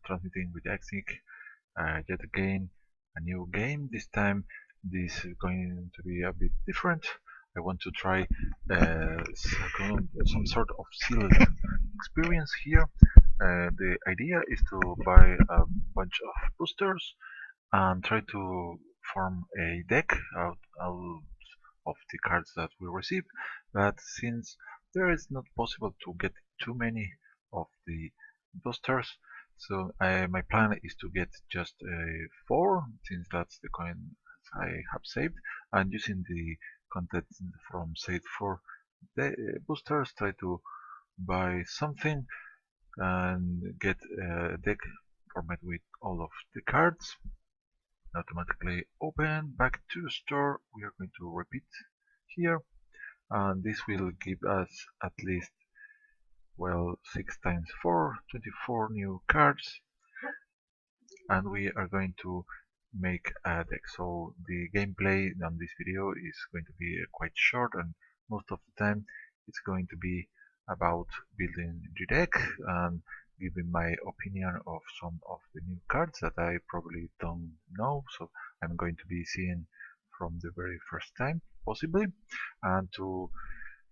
transmitting with Exnic yet again a new game. This time this is going to be a bit different. I want to try some sort of sealed experience here. The idea is to buy a bunch of boosters and try to form a deck out of the cards that we receive. But since there is not possible to get too many of the boosters, so my plan is to get just 4, since that's the coin I have saved, and using the content from saved 4 boosters, try to buy something and get a deck format with all of the cards. Automatically open, back to the store. We are going to repeat here, and this will give us at least, well, 6 times 4, 24 new cards, and we are going to make a deck. So the gameplay on this video is going to be quite short, and most of the time it's going to be about building the deck and giving my opinion of some of the new cards that I probably don't know, so I'm going to be seeing from the very first time possibly. And to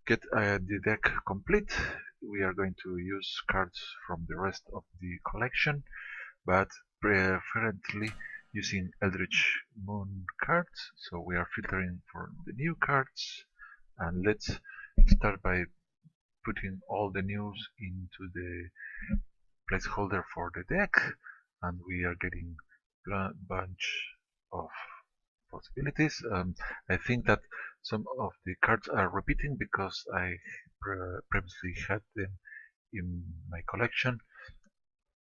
get the deck complete, we are going to use cards from the rest of the collection, but preferably using Eldritch Moon cards. So we are filtering for the new cards, and let's start by putting all the news into the placeholder for the deck, and we are getting a bunch of possibilities. I think that some of the cards are repeating because I previously had them in my collection.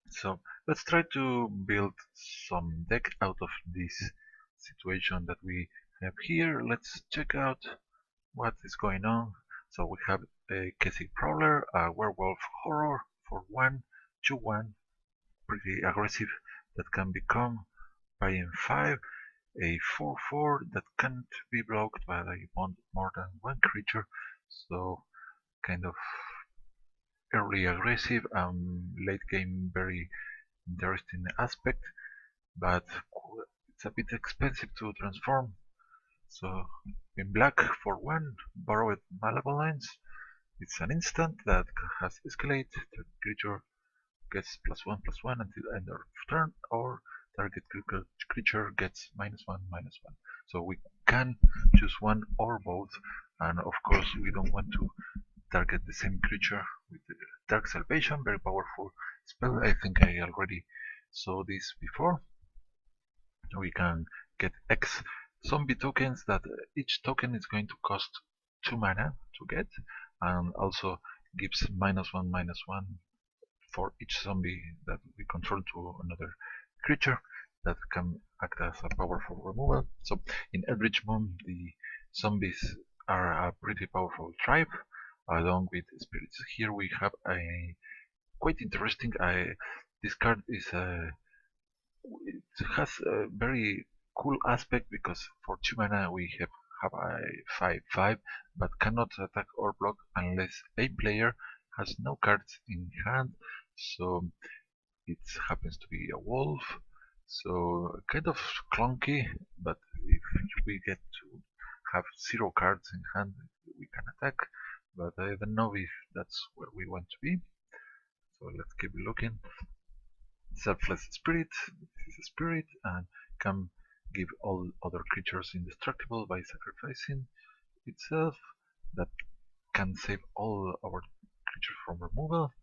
So let's try to build some deck out of this situation that we have here. Let's check out what is going on. So we have a Keswick Prowler, a Werewolf Horror for 1, 2/1, pretty aggressive, that can become buying 5, a 4/4 that can't be blocked by more than one creature, so kind of early aggressive and late game very interesting aspect, but it's a bit expensive to transform. So in black for 1, Borrowed Malevolence. It's an instant that has escalate. The creature gets +1/+1 until end of turn, or target creature gets -1/-1. So we can choose one or both, and of course we don't want to target the same creature with the Dark Salvation, very powerful spell. I think I already saw this before. We can get X zombie tokens that each token is going to cost 2 mana to get, and also gives -1/-1 for each zombie that we control to another creature that can act as a powerful removal. So in Eldritch Moon, the zombies are a pretty powerful tribe along with spirits. Here we have a quite interesting. This card is it has a very cool aspect because for 2 mana we have a 5/5, but cannot attack or block unless a player has no cards in hand. So it happens to be a wolf, so kind of clunky, but if we get to have 0 cards in hand, we can attack, but I don't know if that's where we want to be. So let's keep looking. Selfless Spirit, this is a spirit and can give all other creatures indestructible by sacrificing itself. That can save all our creatures from removal.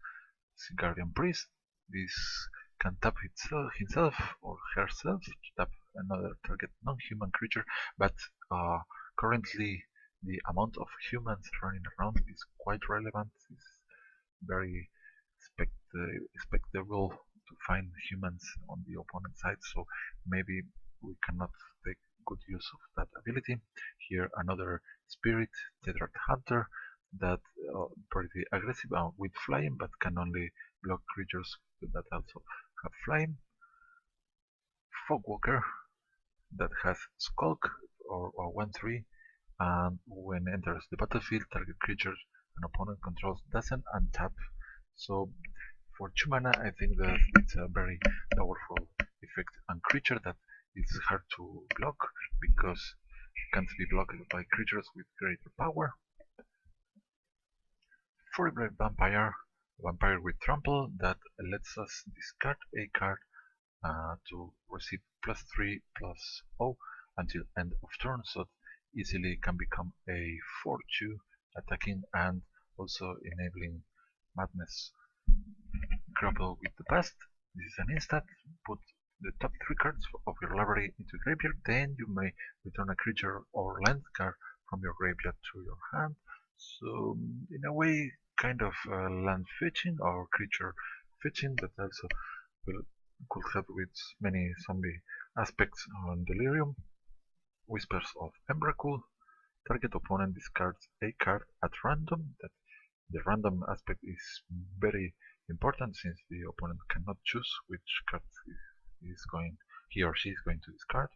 Guardian Priest, this can tap himself or herself to tap another target non-human creature, but currently the amount of humans running around is quite relevant. It's very expectable to find humans on the opponent side, so maybe we cannot take good use of that ability. Here another spirit, Tetrad Hunter, that pretty aggressive with flying, but can only block creatures that also have flying. Fogwalker that has Skulk or 1/3, and when enters the battlefield, target creature an opponent controls doesn't untap. So For 2 mana, I think that it's a very powerful effect and creature that is hard to block because it can't be blocked by creatures with greater power. Fury Brave Vampire, Vampire with Trample that lets us discard a card to receive +3/+0 until end of turn, so easily can become a 4/2 attacking and also enabling Madness. Grapple with the past. This is an instant. Put the top 3 cards of your library into graveyard, then you may return a creature or land card from your graveyard to your hand. So, in a way, kind of land fetching or creature fetching, but also will, could help with many zombie aspects on Delirium. Whispers of Emrakul. Target opponent discards a card at random. That the random aspect is very important since the opponent cannot choose which card he or she is going to discard.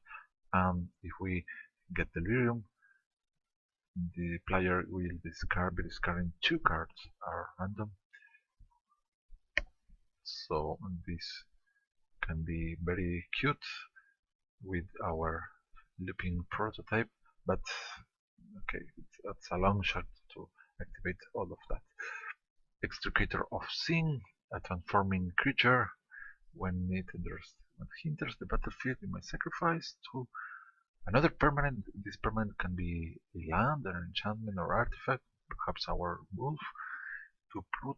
And if we get Delirium, the player will be discarding 2 cards are random. So this can be very cute with our looping prototype, but okay, it's a long shot to activate all of that. Extricator of Sin, a transforming creature. When he enters the battlefield, you may sacrifice to another permanent. This permanent can be a land, an enchantment, or artifact, perhaps our wolf, to put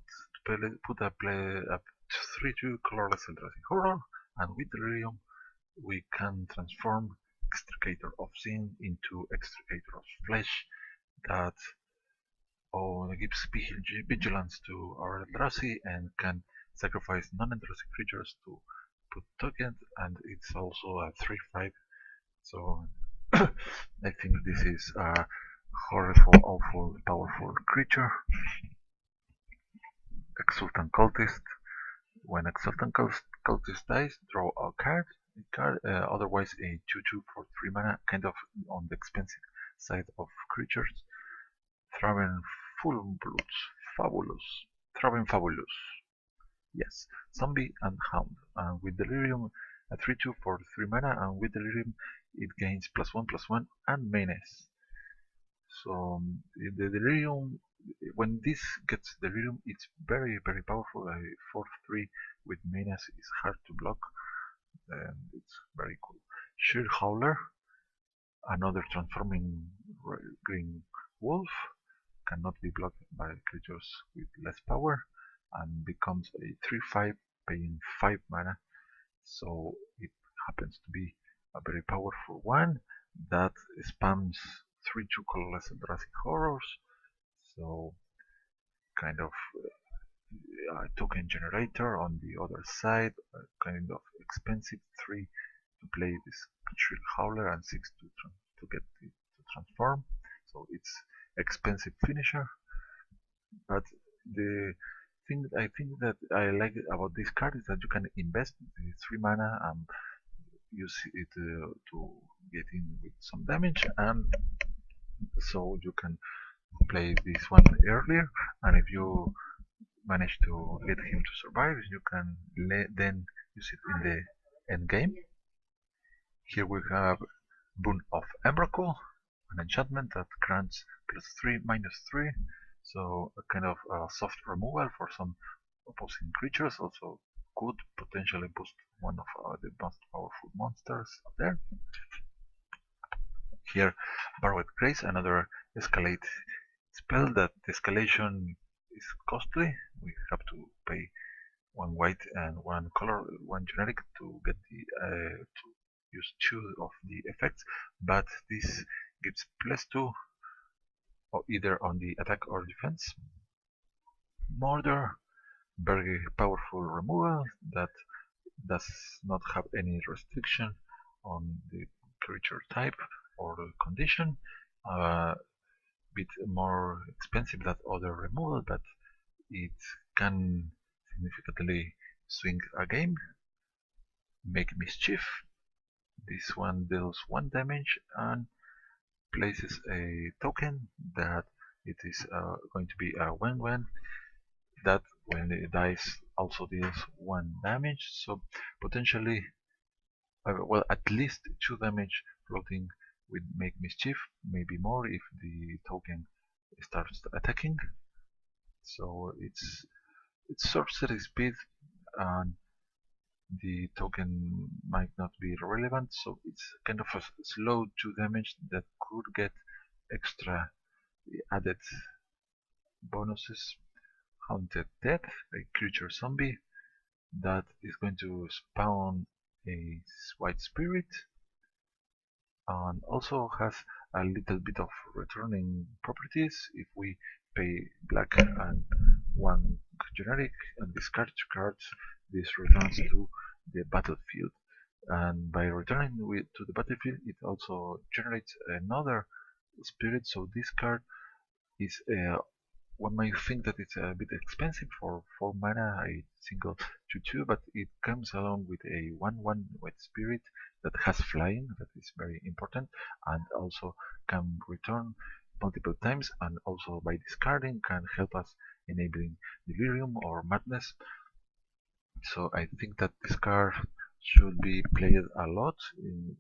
a 3/2 colorless Eldrazi horror, and with Delirium we can transform Extricator of Sin into Extricator of Flesh that gives vigilance to our Eldrazi and can sacrifice non-Eldrazi creatures to put tokens, and it's also a 3/5. So I think this is a horrible, awful, powerful creature. Exultant Cultist. When Exultant Cultist dies, draw a card. Otherwise a 2/2 for 3 mana, kind of on the expensive side of creatures. Thraben Fulbloods. Fabulous. Thraben Fabulous. Yes. Zombie and Hound. And with Delirium, a 3/2 for 3 mana, and with Delirium it gains +1/+1 and menace. So the Delirium, when this gets Delirium, it's very powerful. A 4/3 with menace is hard to block, and it's very cool. Sheer Howler, another transforming green wolf, cannot be blocked by creatures with less power, and becomes a 3/5 paying 5 mana. So it happens to be a very powerful one that spams 3/2 colorless Eldrazi horrors. So kind of a token generator on the other side, kind of expensive 3 to play this Shield Howler and 6 to get it to transform. So it's expensive finisher. But the thing I think that I like about this card is that you can invest the 3 mana and use it to get in with some damage, and so you can play this one earlier, and if you manage to get him to survive, you can then use it in the end game. Here we have Boon of Emrakul, an enchantment that grants +3/-3, so a kind of soft removal for some opposing creatures. Also could potentially boost one of the most powerful monsters out there. Here, Borrowed Grace, another escalate spell that the escalation is costly. We have to pay 1 white and 1 color, 1 generic to get the to use 2 of the effects, but this gives +2 or either on the attack or defense. Murder, very powerful removal that does not have any restriction on the creature type or condition. Bit more expensive than other removal, but it can significantly swing a game. Make Mischief. This one deals 1 damage and places a token that it is going to be a 1/1 that when it dies also deals 1 damage, so potentially, well, at least 2 damage floating will make mischief, maybe more if the token starts attacking. So it's sorcery speed, and the token might not be relevant, so it's kind of a slow 2 damage that could get extra added bonuses. Haunted Death, a creature zombie that is going to spawn a white spirit, and also has a little bit of returning properties. If we pay black and 1 generic and discard 2 cards, this returns to the battlefield. And by returning to the battlefield, it also generates another spirit. So this card is one might think that it's a bit expensive for 4 mana, a single 2/2, but it comes along with a 1/1 white spirit that has flying, that is very important, and also can return multiple times, and also by discarding can help us enabling delirium or madness. So I think that this card should be played a lot,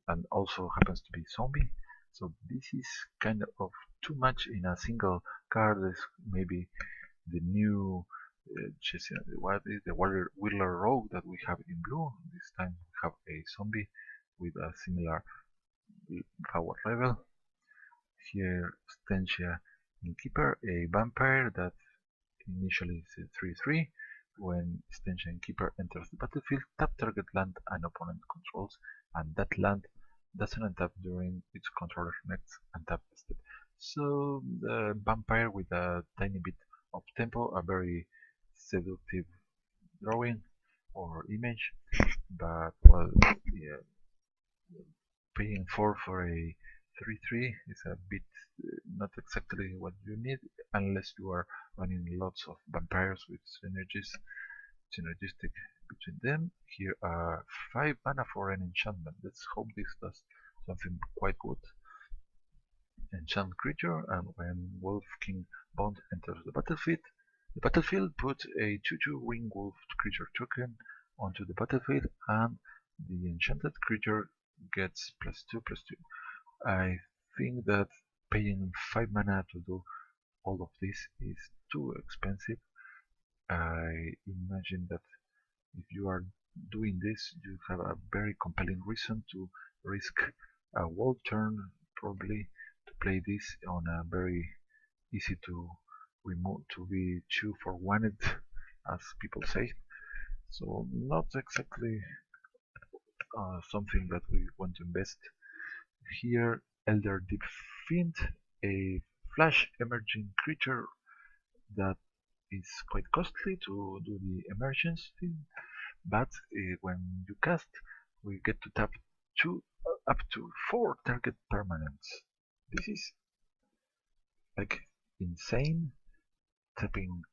and also happens to be zombie. So this is kind of too much in a single card. This maybe the new what is the Whirler Rogue that we have in blue. This time we have a zombie with a similar power level. Here Stentia Innkeeper, a vampire that initially is 3/3. When Stentia Innkeeper enters the battlefield, tap target land an opponent controls, and that land doesn't untap during its controller's next untap step. So the vampire with a tiny bit of tempo, a very seductive drawing or image, but well, yeah, paying 4 for a 3/3 is a bit not exactly what you need unless you are running lots of vampires with synergistic between them. Here are 5 mana for an enchantment. Let's hope this does something quite good. Enchant creature, and when Wolf King Bond enters the battlefield puts a 2/2 ring wolf creature token onto the battlefield, and the enchanted creature gets +2/+2. I think that paying 5 mana to do all of this is too expensive. I imagine that if you are doing this, you have a very compelling reason to risk a wall turn, probably, to play this on a very easy to remove, to be 2 for 1, as people say. So not exactly something that we want to invest. Here, Elder Deep Fiend, a flash emerging creature that is quite costly to do the emergence thing, but when you cast, we get to tap 2 up to 4 target permanents. This is like insane. Tapping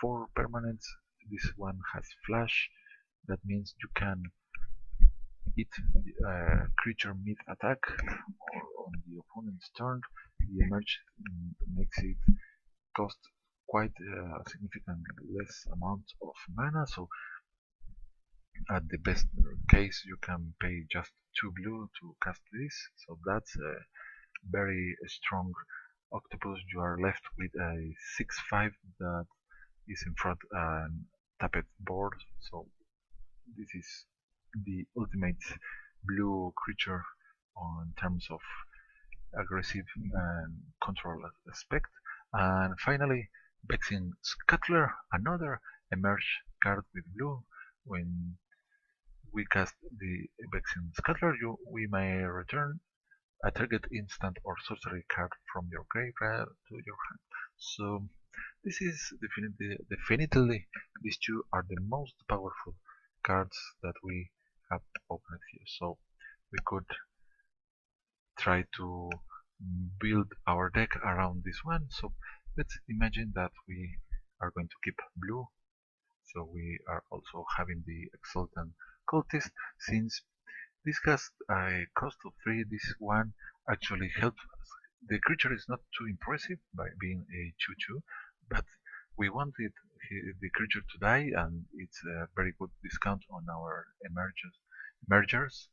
4 permanents. This one has flash. That means you can hit creature mid attack or on the opponent's turn. The emerge makes it cost quite a significant less amount of mana, so at the best case you can pay just 2 blue to cast this, so that's a very strong octopus. You are left with a 6/5 that is in front and tapped board, so this is the ultimate blue creature on terms of aggressive and control aspect. And finally, Vexing Scuttler, another emerge card with blue. When we cast the Vexing Scuttler, we may return a target instant or sorcery card from your graveyard to your hand. So this is definitely these two are the most powerful cards that we have opened here. So we could try to build our deck around this one. So let's imagine that we are going to keep blue. So we are also having the Exultant Cultist. Since this has a cost of 3, this one actually helps us. The creature is not too impressive by being a 2/2, but we wanted the creature to die, and it's a very good discount on our emergers.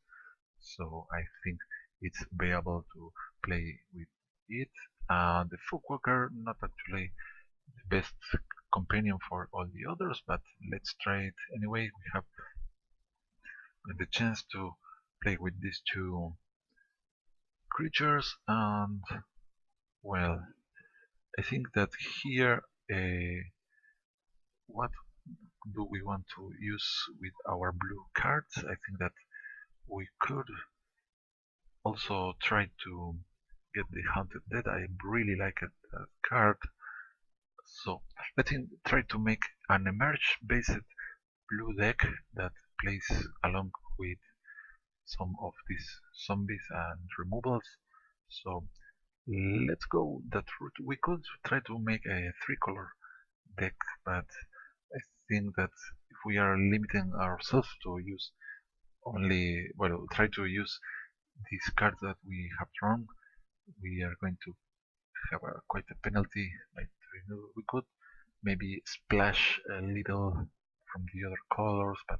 So I think it's viable to play with it. The Folkwalker, not actually the best companion for all the others, but let's try it anyway. We have the chance to play with these two creatures, and well, I think that here, what do we want to use with our blue cards? I think that we could also try to get the Haunted Dead. I really like that card. So let's try to make an emerge based blue deck that plays along with some of these zombies and removals. So let's go that route. We could try to make a 3-color deck, but I think that if we are limiting ourselves to use only, well, try to use these cards that we have drawn, we are going to have quite a penalty. Like, we could maybe splash a little from the other colors, but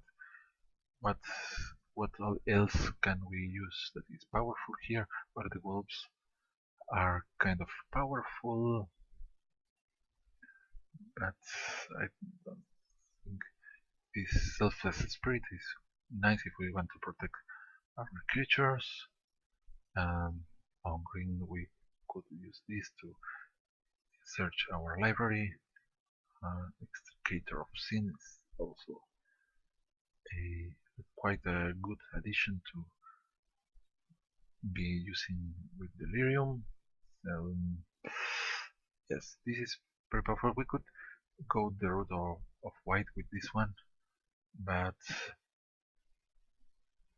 what what else can we use that is powerful here? Where the wolves are kind of powerful, but I don't think this selfless spirit is nice if we want to protect our creatures. On green we could use this to search our library. Extricator of Sin is also a quite a good addition to be using with Delirium. Yes, this is very powerful. We could go the route of white with this one, but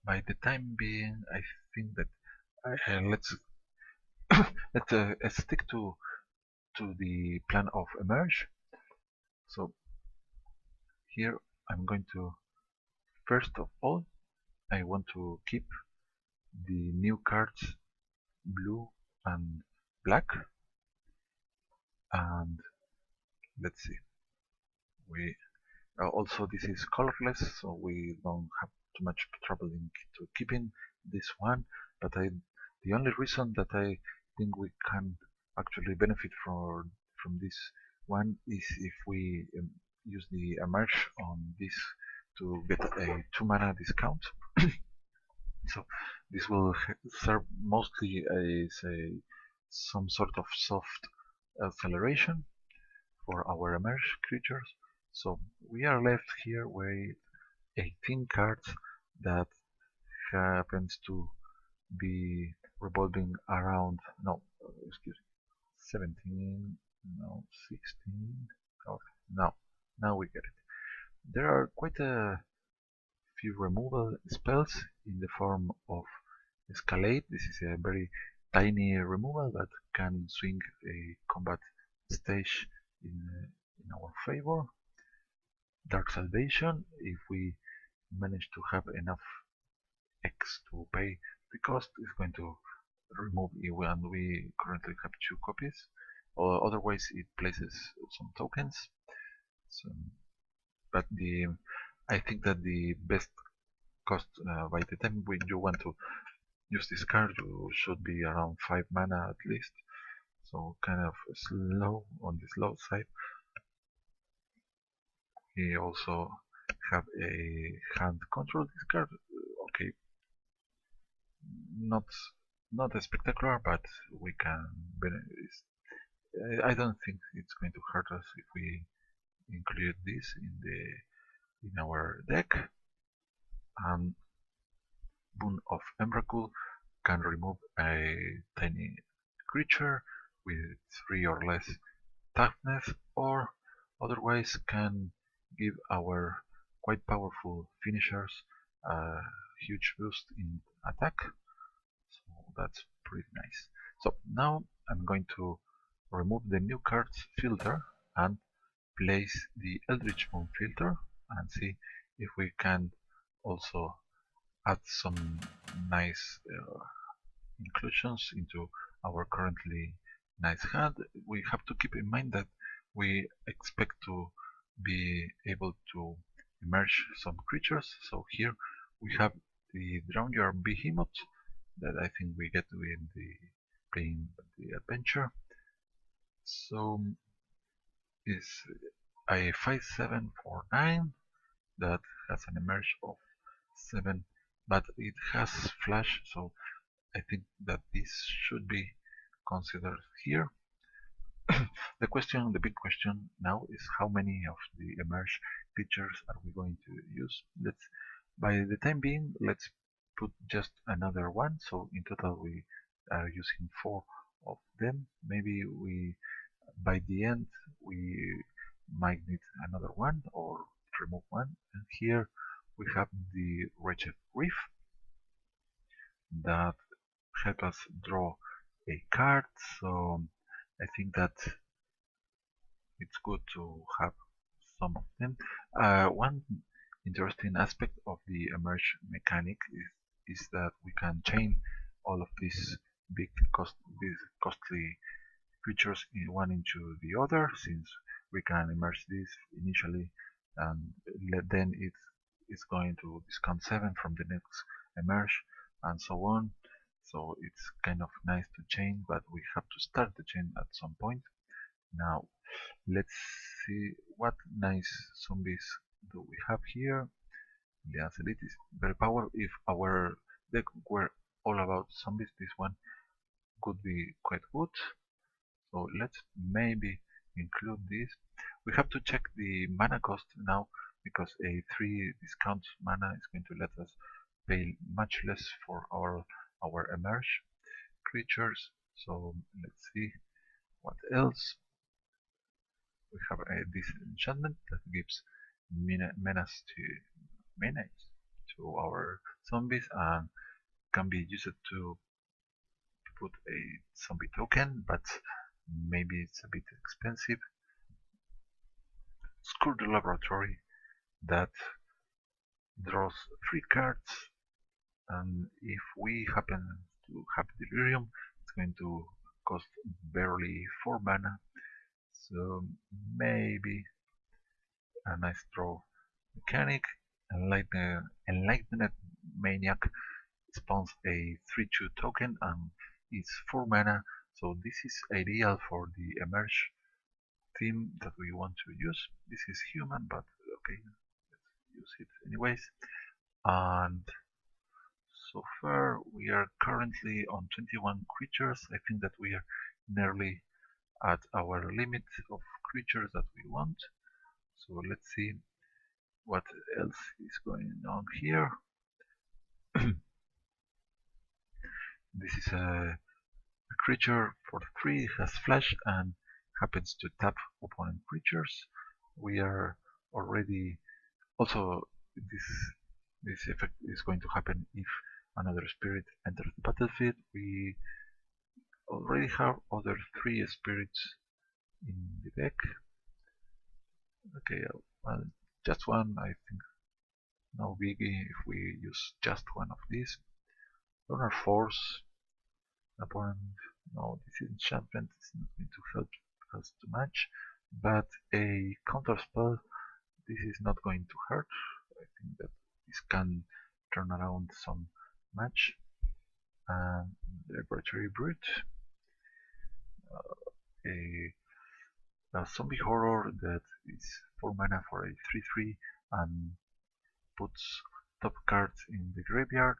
by the time being, I think that let's let's stick to the plan of emerge. So here I'm going to, first of all, I want to keep the new cards blue and black, and let's see, we also this is colorless, so we don't have too much trouble in keeping this one. But the only reason that I think we can actually benefit from this one is if we use the emerge on this to get a 2 mana discount. So this will serve mostly as some sort of soft acceleration for our emerge creatures. So we are left here with 18 cards that happens to be revolving around, no, excuse me, 17, no, 16, oh, no, now we get it. There are quite a few removal spells in the form of Escalade. This is a very tiny removal that can swing a combat stage in our favor. Dark Salvation, if we manage to have enough X to pay the cost, is going to remove it, and we currently have 2 copies. Or otherwise, it places some tokens. So, but I think that the best cost by the time when you want to use this card, you should be around 5 mana at least. So kind of slow on the slow side. We also have a hand control this card. Okay, not not spectacular, but we can. I don't think it's going to hurt us if we include this in our deck. And Boon of Emrakul can remove a tiny creature with 3 or less toughness, or otherwise can give our quite powerful finishers a huge boost in attack. So that's pretty nice. So now I'm going to remove the new cards filter and place the Eldritch Moon filter and see if we can also add some nice inclusions into our currently nice hand. We have to keep in mind that we expect to be able to emerge some creatures. So here we have the Drown Your Behemoth that I think we get in the playing the adventure. So is a 5749 that has an emerge of 7, but it has flash, so I think that this should be considered here. The big question now is how many of the emerge features are we going to use? By the time being, let's put just another one. So in total, we are using 4 of them. Maybe by the end, we might need another one or remove one. And here we have the Wretched Reef that help us draw a card. So I think that it's good to have some of them. One interesting aspect of the emerge mechanic is that we can chain all of these these costly creatures one into the other, since we can emerge this initially and then it's going to discount 7 from the next emerge and so on. So it's kind of nice to chain, but we have to start the chain at some point. Now let's see what nice zombies do we have here. Yes, it is very powerful. If our deck were all about zombies, this one could be quite good. So let's maybe include this. We have to check the mana cost now, because a 3 discount mana is going to let us pay much less for our emerge creatures. So let's see what else. We have this enchantment that gives menace to our zombies and can be used to put a zombie token, but maybe it's a bit expensive. Score the Laboratory that draws 3 cards, and if we happen to have Delirium, it's going to cost barely 4 mana. So maybe a nice draw mechanic. Enlightened Maniac spawns a 3/2 token and it's 4 mana, so this is ideal for the emerge theme that we want to use. This is human, but okay, let's use it anyways. And so far we are currently on 21 creatures. I think that we are nearly at our limit of creatures that we want. So let's see what else is going on here. This is a creature for 3, has flash and happens to tap opponent creatures. We are already also this effect is going to happen if another spirit enters the battlefield. We already have other 3 spirits in the deck. Okay, well, just one, I think. No biggie if we use just one of these. Lunar Force. Opponent. No, this enchantment is not going to help us too much, but a counter spell, this is not going to hurt. I think that this can turn around some match. And Laboratory Brute, a zombie horror that is 4 mana for a 3/3 and puts top cards in the graveyard.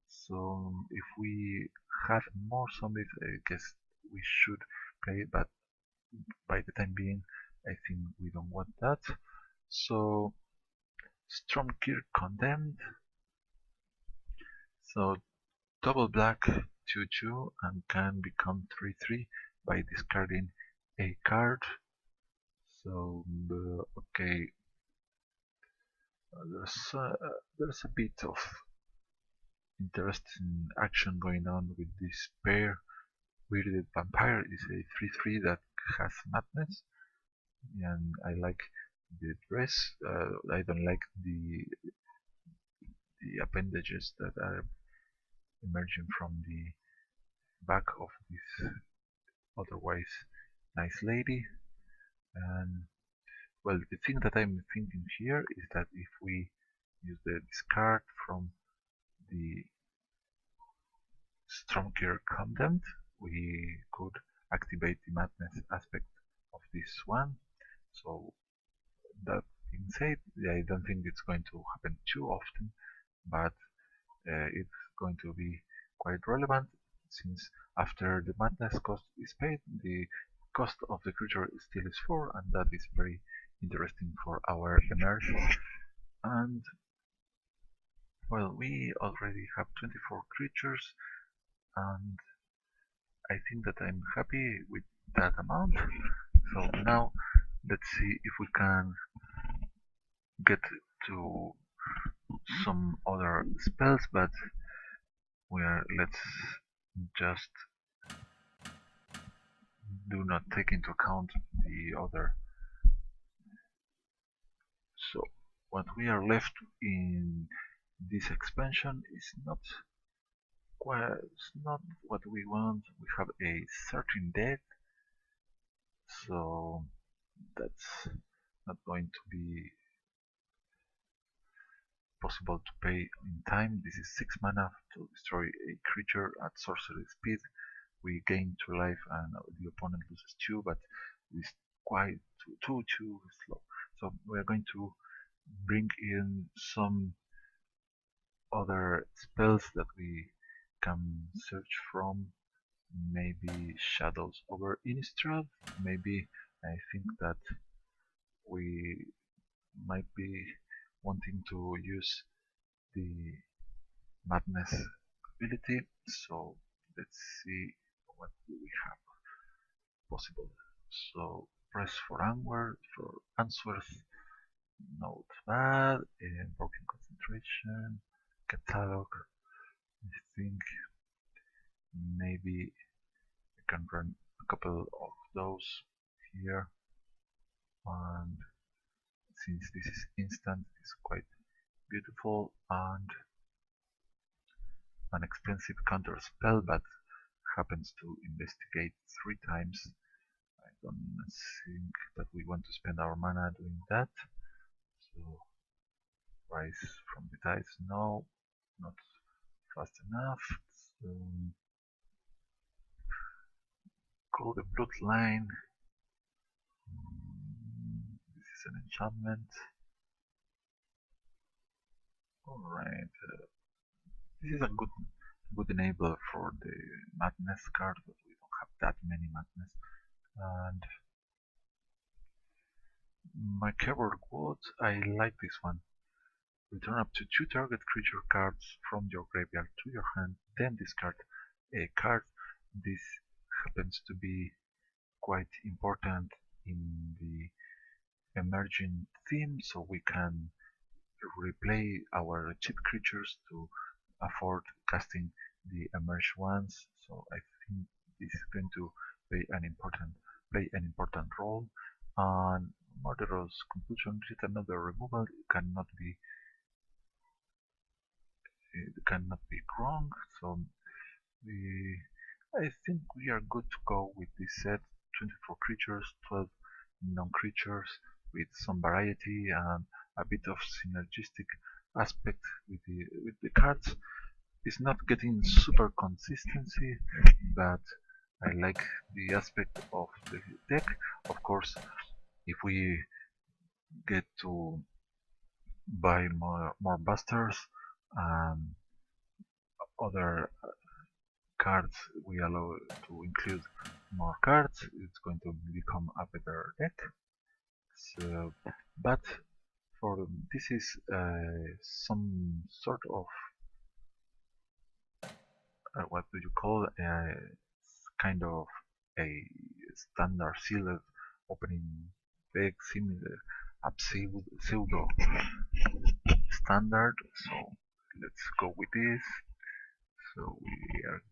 So if we have more zombies, I guess we should play it, but by the time being, I think we don't want that. So Stormkir Condemned. So double black 2/2 and can become 3/3 by discarding a card. So okay, there's a bit of interesting action going on with this pair. Weirded Vampire is a 3/3 that has madness, and I like the dress. I don't like the appendages that are emerging from the back of this otherwise nice lady. And Well, the thing that I'm thinking here is that if we use the discard from the stronger content, we could activate the madness aspect of this one. So that being said, I don't think it's going to happen too often, but it's going to be quite relevant since after the madness cost is paid, the cost of the creature still is 4, and that is very interesting for our emerge. And well, we already have 24 creatures, and I think that I'm happy with that amount. So now let's see if we can get to some other spells, but let's just do not take into account the other. So what we are left in this expansion is not it's not what we want. We have a certain death, so that's not going to be possible to pay in time. This is 6 mana to destroy a creature at sorcery speed. We gain 2 life and the opponent loses 2, but it's quite too slow. So we are going to bring in some other spells that we can search from. Maybe Shadows over Innistrad. Maybe I think that we might be wanting to use the Madness ability. So let's see what do we have possible. So press for answers, not bad. Broken concentration, catalog. I think maybe I can run a couple of those here, and since this is instant, it's quite beautiful and an expensive counter spell, but happens to investigate 3 times. I don't think that we want to spend our mana doing that. So rise from the dice, no, not fast enough. So call the bloodline. This is an enchantment. Alright, this is a good enabler for the madness card, but we don't have that many madness. And my keyboard quote, I like this one. Return up to 2 target creature cards from your graveyard to your hand, then discard a card. This happens to be quite important in the emerging theme, so we can replay our cheap creatures to afford casting the emerge ones. So I think this is going to play an important role. And Murderous Compulsion, yet another removal, cannot be wrong. So I think we are good to go with this set. 24 creatures, 12 non-creatures with some variety and a bit of synergistic aspect with the cards. It's not getting super consistency, but I like the aspect of the deck. Of course, if we get to buy more busters and other cards, we allow to include more cards, it's going to become a better deck. So, but for this is some sort of what do you call kind of a standard sealed opening deck, similar pseudo standard. So let's go with this. So we are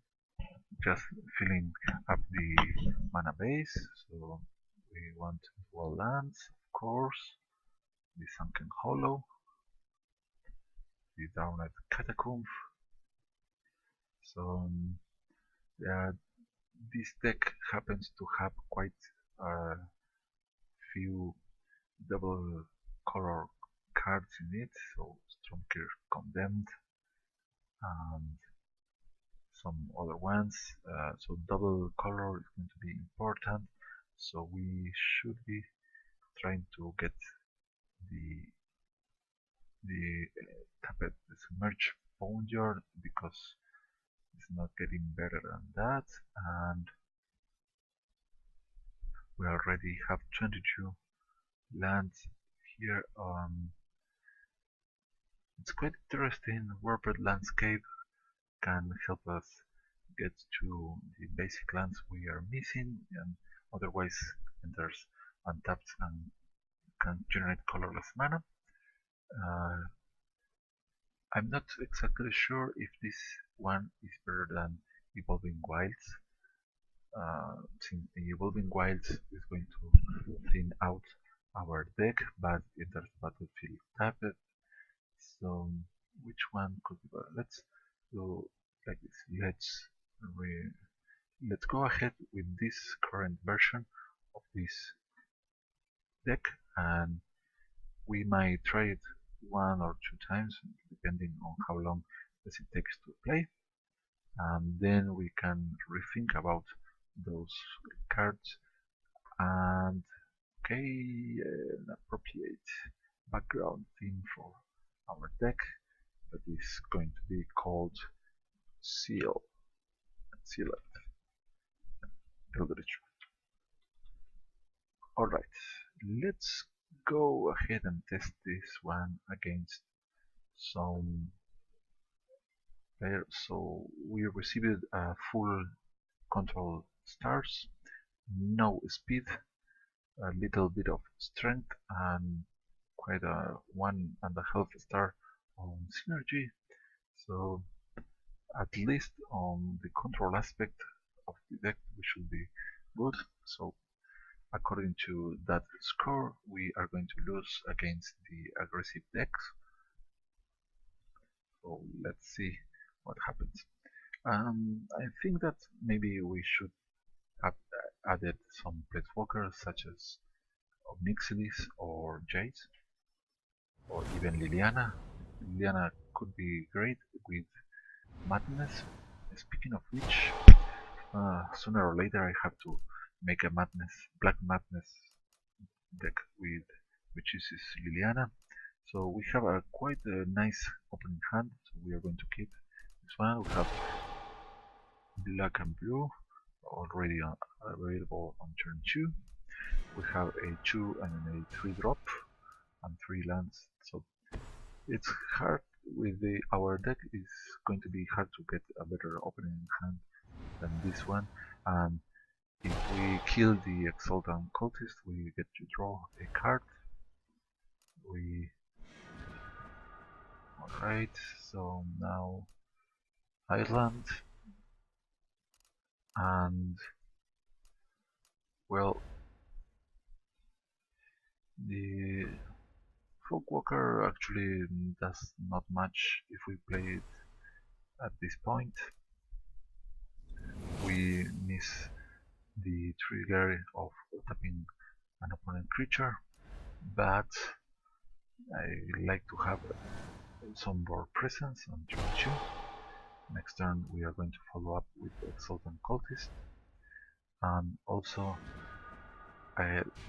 just filling up the mana base. So we want dual lands, of course, the Sunken Hollow, the Drowned Catacomb. So this deck happens to have quite a few double color cards in it, so Stromkir Condemned and some other ones. So double color is going to be important. So we should be trying to get the tapped submerged boneyard because it's not getting better than that, and we already have 22 lands here. It's quite interesting. Warped landscape can help us get to the basic lands we are missing, and otherwise enters untapped and can generate colorless mana. Uh, I'm not exactly sure if this one is better than Evolving Wilds. Since the Evolving Wilds is going to thin out our deck, but it enters battlefield tapped. So which one could be better? Let's do like this. Let's go ahead with this current version of this deck, and we might try it one or two times depending on how long does it takes to play, and then we can rethink about those cards and okay, an appropriate background theme for our deck that is going to be called Sealed Eldritch. Alright, let's go ahead and test this one against some players. So we received a full control stars, no speed, a little bit of strength, and quite a 1.5 star on synergy. So at least on the control aspect of the deck we should be good. So according to that score we are going to lose against the aggressive decks. So let's see what happens. I think that maybe we should have added some planeswalkers such as Onyxelis or Jace, or even Liliana. Liliana could be great with Madness. Speaking of which, sooner or later I have to make a Black Madness deck with which is Liliana. So we have a quite a nice opening hand. So we are going to keep this one. We have black and blue already available on turn 2. We have a 2 and a 3 drop and 3 lands. So it's hard with our deck is going to be hard to get a better opening hand than this one, and if we kill the Exultant Cultist we get to draw a card. Alright, so now Island, and well, the Folkwalker actually does not much if we play it at this point. We miss the trigger of tapping an opponent creature, but I like to have some board presence on turn 2. Next turn we are going to follow up with the Exultant Cultist, and also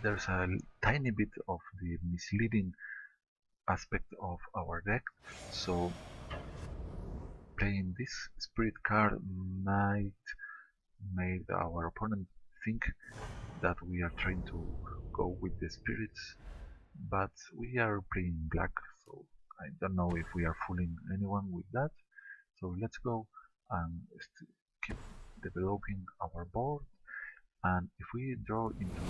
there's a tiny bit of the misleading aspect of our deck, so playing this spirit card might make our opponent think that we are trying to go with the spirits, but we are playing black, so I don't know if we are fooling anyone with that. So let's go and keep developing our board, and if we draw into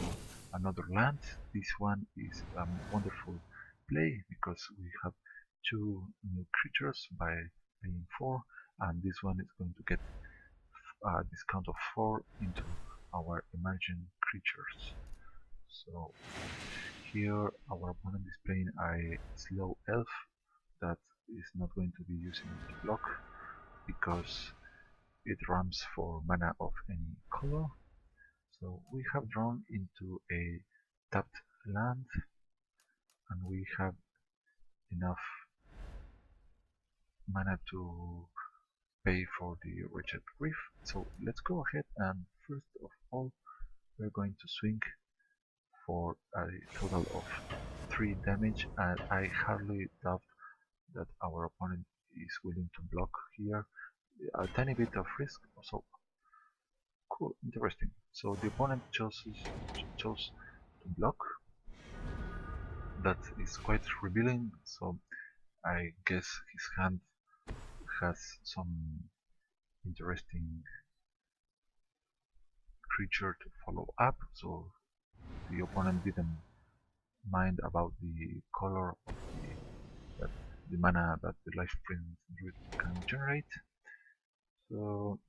another land, this one is a wonderful play because we have 2 new creatures by paying 4, and this one is going to get a discount of 4 into our emerging creatures. So here our opponent is playing a slow elf that is not going to be using the block because it ramps for mana of any color. So we have drawn into a tapped land, and we have enough mana to pay for the Wretched Grief. So let's go ahead and first of all we're going to swing for a total of 3 damage, and I hardly doubt that our opponent is willing to block here. A tiny bit of risk, so cool, interesting. So the opponent chose to block. That is quite revealing, so I guess his hand has some interesting creature to follow up, so the opponent didn't mind about the color of the mana that the Life Prince Druid can generate. So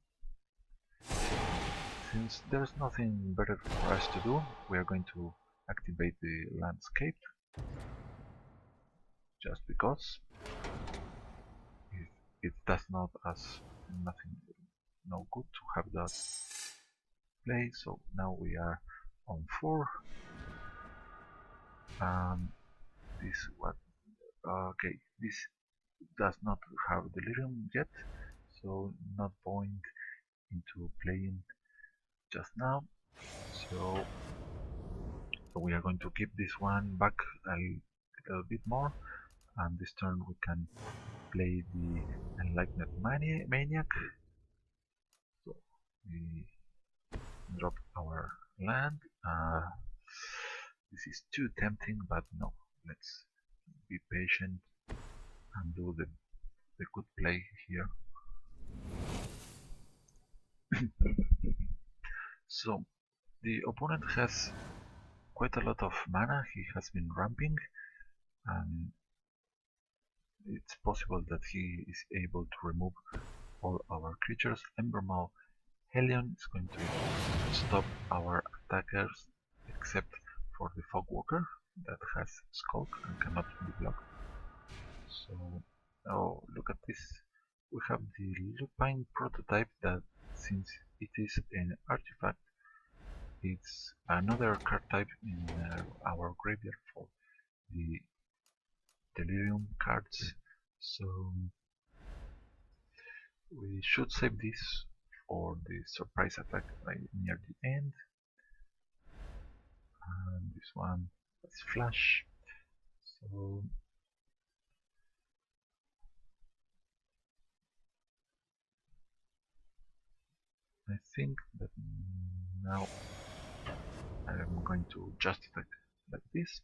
since there's nothing better for us to do, we are going to activate the landscape just because it does not as nothing no good to have that play. So now we are on 4, and this what okay, this does not have delirium yet, so not point into playing just now. So we are going to keep this one back a little bit more, and this turn we can play the Enlightened Maniac. So we drop our land. This is too tempting, but no, let's be patient and do the good play here. So the opponent has quite a lot of mana. He has been ramping, and it's possible that he is able to remove all our creatures. Embermaw Hellion is going to stop our attackers except for the Fogwalker that has Skulk and cannot be blocked. So, oh, look at this. We have the Lupine prototype that, since it is an artifact, it's another card type in our graveyard for the Delirium cards. So we should save this for the surprise attack near the end. And this one is flash. So I think that now I'm going to just attack like this.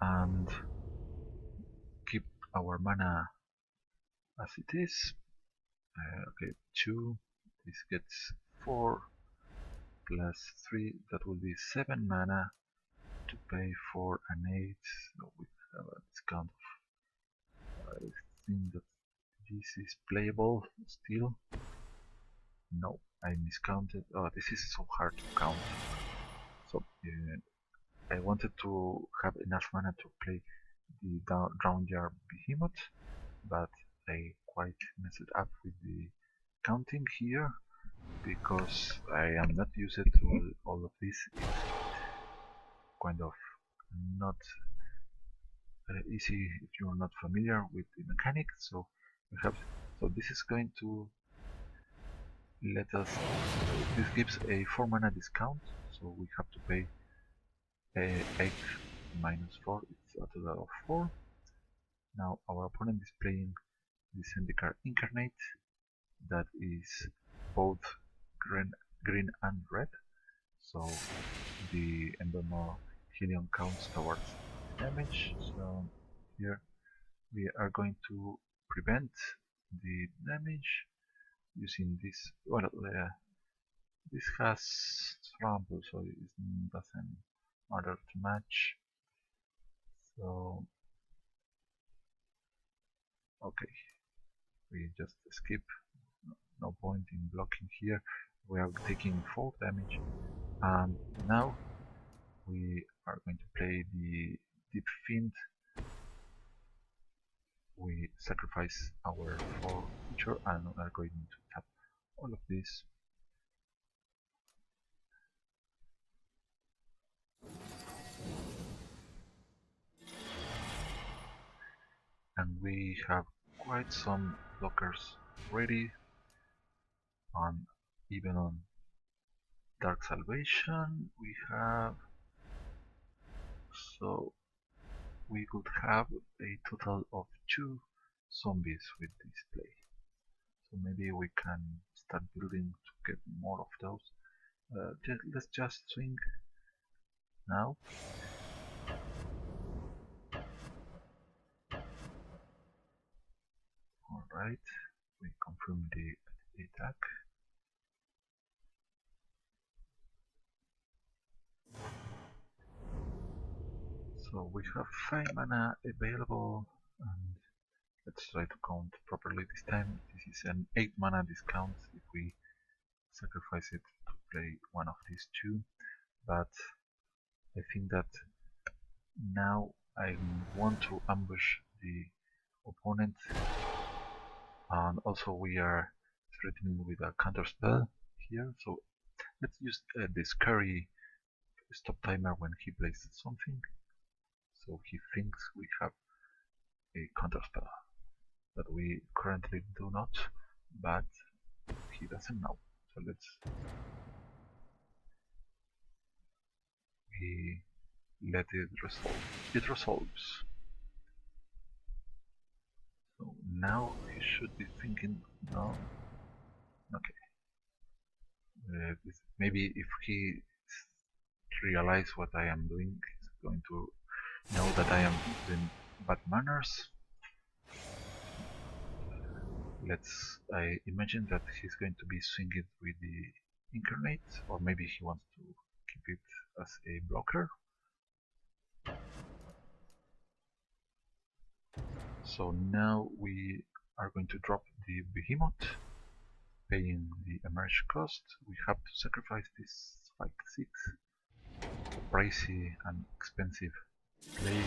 And keep our mana as it is. Okay, 2. This gets 4 plus 3. That will be 7 mana to pay for an 8. So we have a discount of, I think that this is playable still. No, I miscounted. Oh, this is so hard to count. So I wanted to have enough mana to play the Drownjar Behemoth, but I quite messed up with the counting here because I am not used to all of this. It's kind of not easy if you're not familiar with the mechanics. So this is going to let us. This gives a 4 mana discount, so we have to pay 8 minus 4. It's a total of 4. Now our opponent is playing the Zendikar Incarnate, that is both green and red, so the Embermaw Helion counts towards damage. So here we are going to prevent the damage using this. Well, this has trample, so it doesn't matter too much. So okay, we just skip. No point in blocking here. We are taking 4 damage, and now we are going to play the Deep Fiend. We sacrifice our 4 creature and are going to tap all of this. and we have quite some blockers ready on even on Dark Salvation we have, so we could have a total of 2 zombies with this play. So maybe we can start building to get more of those. Let's just swing now. Alright, we confirm the attack. So we have 5 mana available, and let's try to count properly this time. This is an 8 mana discount if we sacrifice it to play one of these two, but I think that now I want to ambush the opponent, and also we are threatening with a counter spell here, so let's use the scary stop timer when he plays something, so he thinks we have a counter spell that we currently do not, but he doesn't know. So we let it resolve. It resolves. So now he should be thinking, no, okay. Maybe if he realize what I am doing, he's going to know that I am doing bad manners. I imagine that he's going to be swinging with the incarnate, or maybe he wants to keep it as a blocker. So now we are going to drop the behemoth, paying the emerge cost. We have to sacrifice this 5/6 pricey and expensive play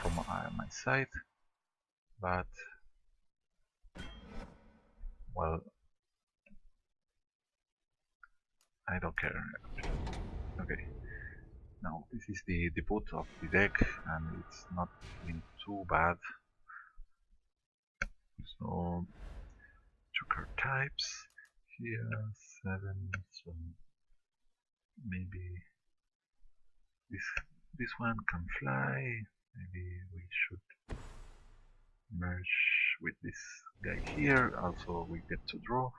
from my side, but well, I don't care. Okay, now this is the debut of the deck, and it's not been too bad. So, two card types here, 7, so maybe this one can fly. Maybe we should merge with this guy here. Also, we get to draw,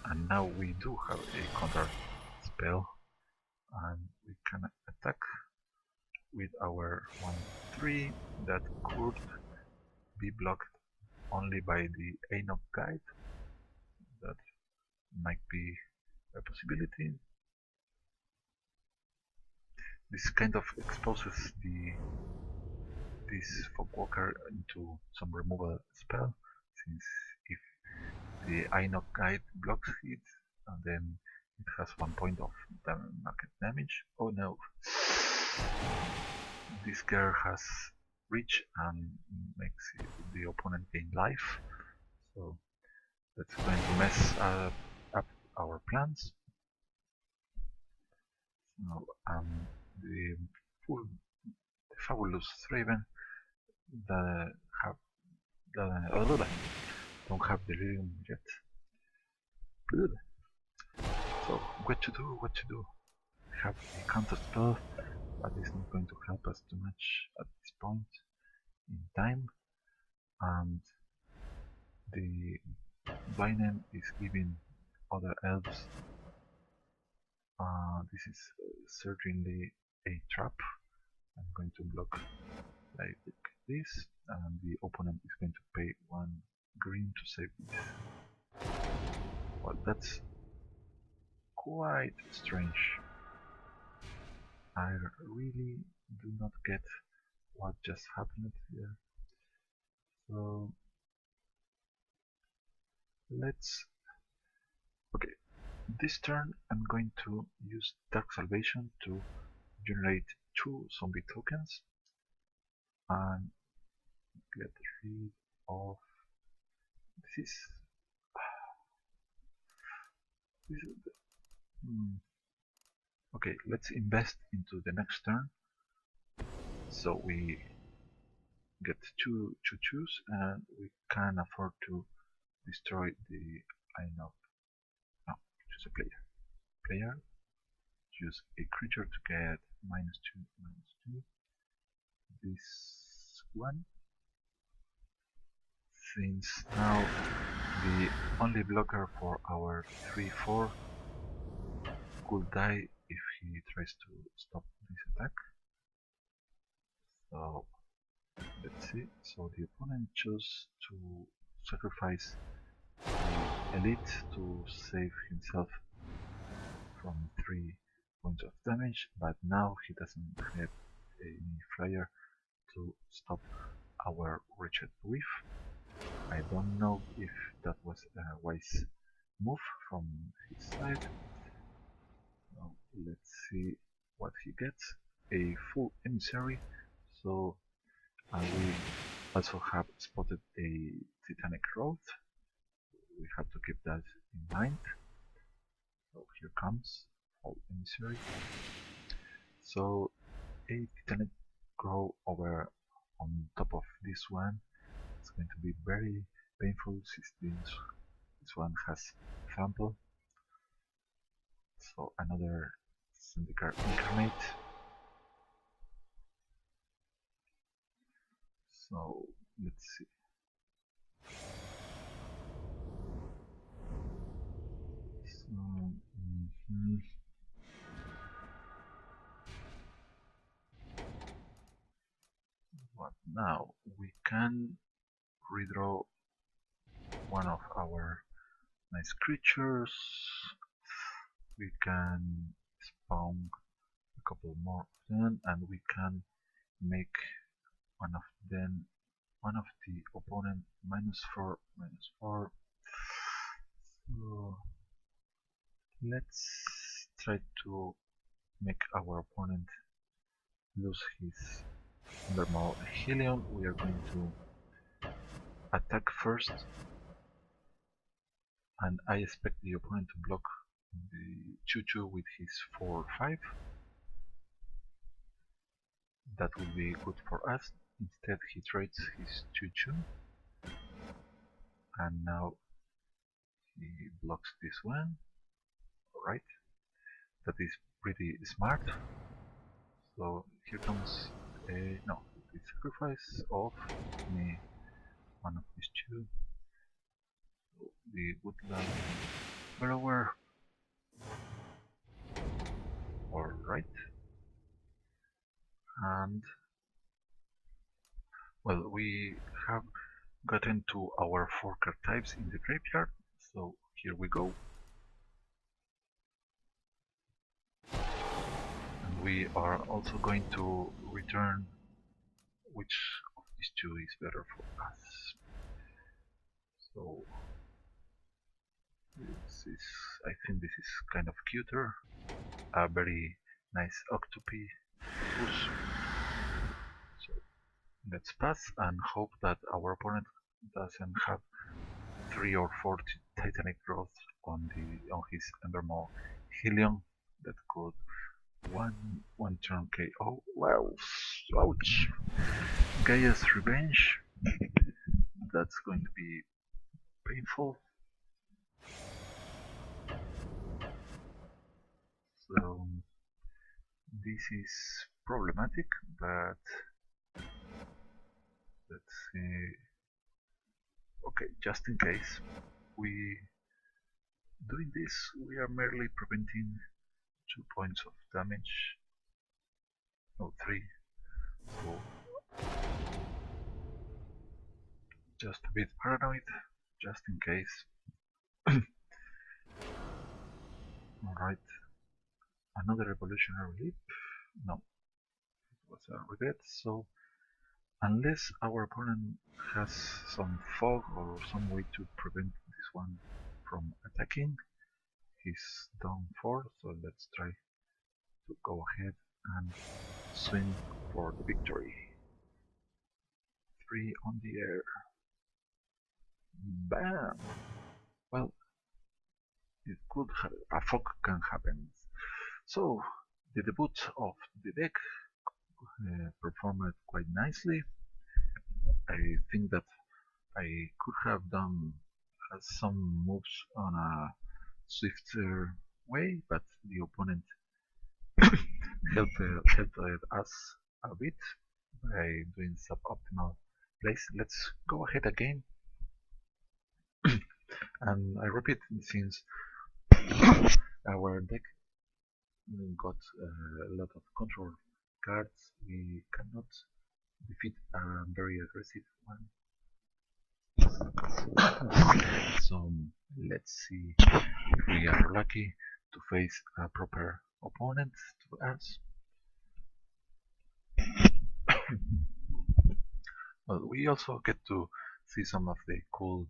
and now we do have a counter spell, and we can attack with our 1/3 that could be blocked only by the Anok guide. That might be a possibility. This kind of exposes this Fogwalker into some removal spell, since if the Inok guide blocks it, then it has 1 point of market damage. Oh no! This girl has reach and makes the opponent gain life, so that's going to mess up our plans. So, the full fabulous Raven that have don't have delirium yet. So what to do? What to do? Have a counter spell, but it's not going to help us too much at this point in time. And the Binen is giving other elves. This is certainly a trap. I'm going to block like this, and the opponent is going to pay 1 green to save this. Well, that's quite strange. I really do not get what just happened here. So let's... Okay, this turn I'm going to use Dark Salvation to generate 2 zombie tokens and get rid of... This is... This is Okay, let's invest into the next turn. So we get two choo-choos, and we can afford to destroy the, I know, no, choose a player. Player, choose a creature to get -2, -2. This one, since now the only blocker for our 3/4 could die if he tries to stop this attack. So let's see. So the opponent chose to sacrifice the elite to save himself from 3 points of damage, but now he doesn't have any flyer to stop our wretched whiff. I don't know if that was a wise move from his side. Now let's see what he gets. A full emissary, so we also have spotted a titanic growth. We have to keep that in mind. So here comes full emissary. So a titanic grow over on top of this one. It's going to be very painful since this one has trample. So another Syndicate Incarnate. So let's see. So, what now? We can redraw one of our nice creatures. We can spawn a couple more of them, and we can make one of them, one of the opponent -4, -4. So let's try to make our opponent lose his normal Helion. We are going to attack first, and I expect the opponent to block the choo-choo with his 4/5. That will be good for us. Instead he trades his choo-choo, and now he blocks this one. Alright, that is pretty smart. So here comes a, no, the sacrifice of me one of these two. So the woodland burrower. Alright. And well, we have gotten to our 4 card types in the graveyard, so here we go. And we are also going to return which of these two is better for us. So this is, I think this is kind of cuter, a very nice octopi push. So let's pass and hope that our opponent doesn't have 3 or 4 titanic growth on his Endermaw Helion that could one turn KO. Well, ouch! Gaia's Revenge. That's going to be painful. So this is problematic, but let's see. Okay, just in case, doing this, we are merely preventing 2 points of damage. No, 3. So just a bit paranoid, just in case. Alright, another evolutionary leap. No, it was a regret. So unless our opponent has some fog or some way to prevent this one from attacking, he's down 4, so let's try to go ahead and swing for the victory. 3 on the air. Bam! Well, it could happen. A fog can happen. So, the debut of the deck performed quite nicely. I think that I could have done some moves on a swifter way, but the opponent helped us a bit by doing suboptimal plays. Let's go ahead again, and I repeat, since our deck got a lot of control cards, we cannot defeat a very aggressive one. So let's see if we are lucky to face a proper opponent to us. Well, we also get to see some of the cool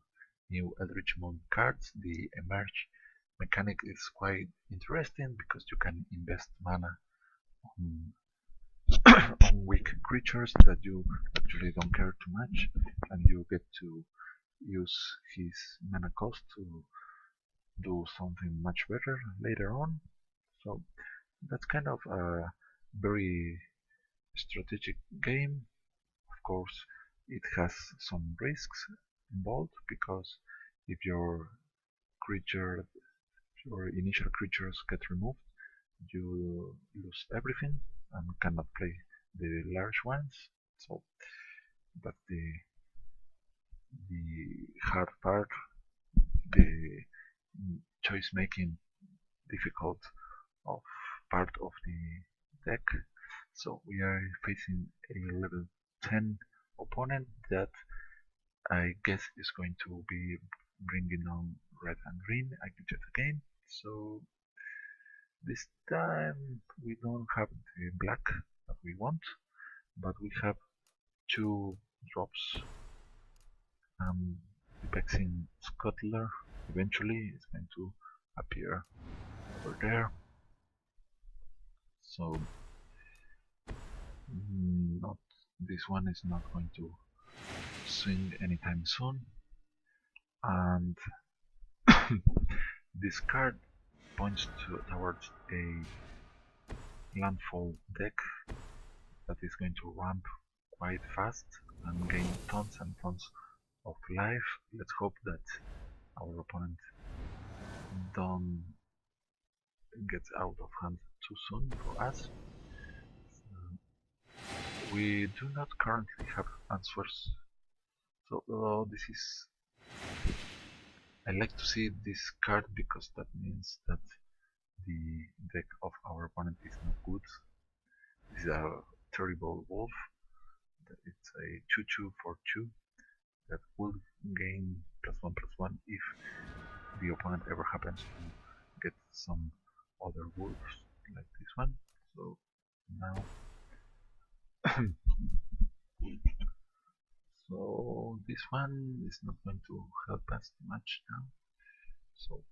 new Eldritch Moon cards. The Emerge mechanic is quite interesting because you can invest mana on, on weak creatures that you actually don't care too much, and you get to use his mana cost to do something much better later on. So that's kind of a very strategic game. Of course, it has some risks involved because if your creature, your initial creatures get removed, you lose everything and cannot play the large ones. So that's the hard part, the choice making difficult of part of the deck. So we are facing a level 10 opponent that I guess is going to be bringing on red and green again. So this time we don't have the black that we want, but we have two drops. The Vexing Scuttler eventually is going to appear over there. So not this one is not going to swing anytime soon, and this card points towards a landfall deck that is going to ramp quite fast and gain tons and tons of life. Let's hope that our opponent don't get out of hand too soon for us. We do not currently have answers, so this is. I like to see this card because that means that the deck of our opponent is not good. This is a terrible wolf. It's a 2/2 for 2 that will gain +1/+1 if the opponent ever happens to get some other wolves like this one. So now so this one is not going to help us much now. So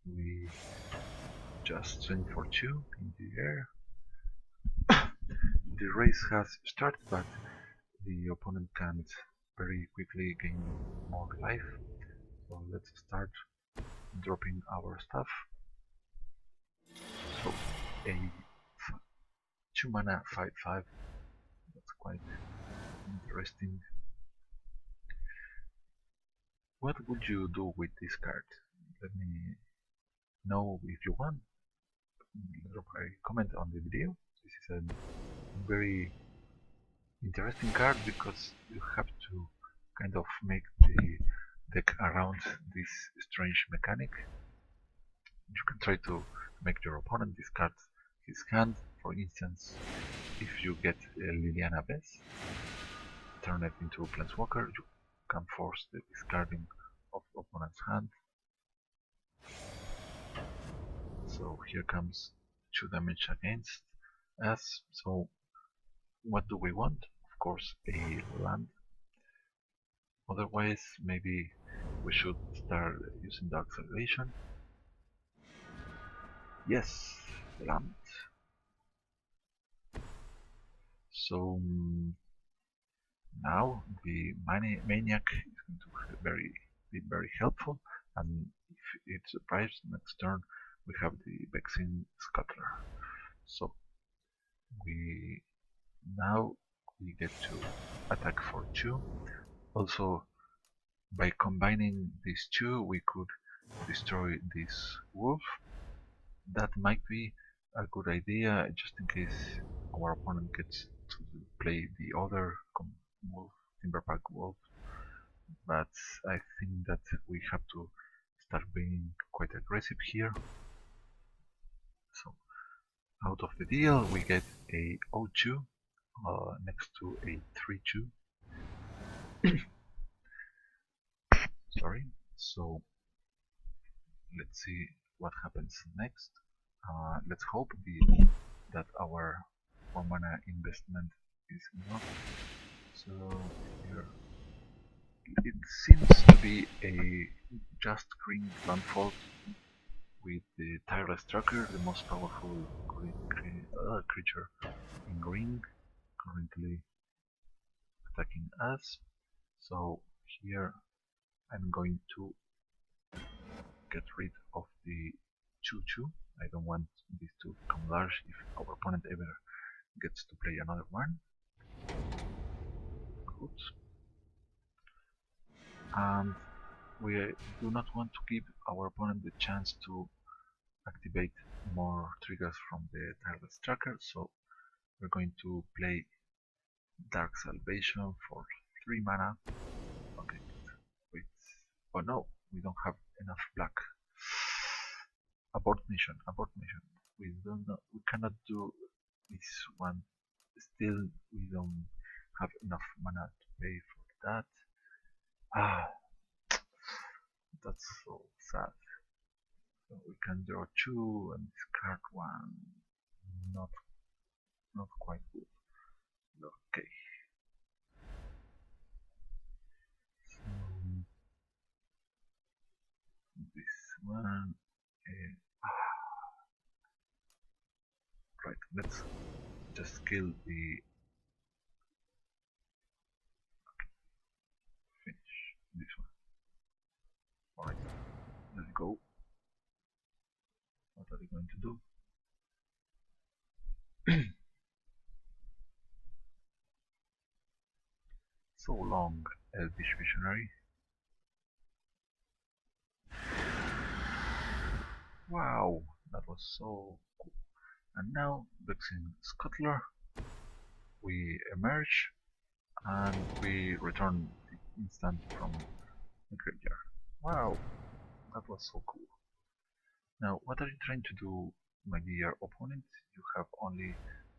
we just swing for 2 in the air. The race has started, but the opponent can't very quickly gain more life. So let's start dropping our stuff. So a 2 mana 5/5. That's quite interesting. What would you do with this card? Let me know if you want. Drop a comment on the video. This is a very interesting card because you have to kind of make the deck around this strange mechanic. You can try to make your opponent discard his hand. For instance, if you get Liliana Bess, turn it into a Planeswalker, you can force the discarding of opponent's hand. So here comes 2 damage against us. So what do we want? Of course a land. Otherwise maybe we should start using Dark Salvation. Yes, land. So now the Maniac is going to be very helpful, and if it survives next turn we have the Vexing Scuttler. So now we get to attack for 2. Also, by combining these two, we could destroy this wolf. That might be a good idea, just in case our opponent gets to play the other wolf, Timberpack wolf. But I think that we have to start being quite aggressive here. So out of the deal, we get a 0-2 next to a 3-2. Sorry. So let's see what happens next. Let's hope that our 4 mana investment is enough. So here it seems to be a just green landfall with the Tireless Tracker, the most powerful creature in green, currently attacking us. So here I'm going to get rid of the 2-2. I don't want these to become large if our opponent ever gets to play another one. Good. And we do not want to give our opponent the chance to activate more triggers from the Tireless Tracker, so we're going to play Dark Salvation for 3 mana. Okay, wait. Oh no, we don't have enough black. Abort mission, abort mission. We cannot do this one. Still, we don't have enough mana to pay for that. Ah, that's so sad. So we can draw 2 and discard 1. Not, not quite good. Okay. So this one. Right. Let's just kill the. Finish this one. Alright. Let's go. What are we going to do? So long, Elvish Visionary. Wow, that was so cool. And now, Vexing Scuttler, we emerge and we return the instant from the graveyard. Wow, that was so cool. Now, what are you trying to do, my dear opponent? You have only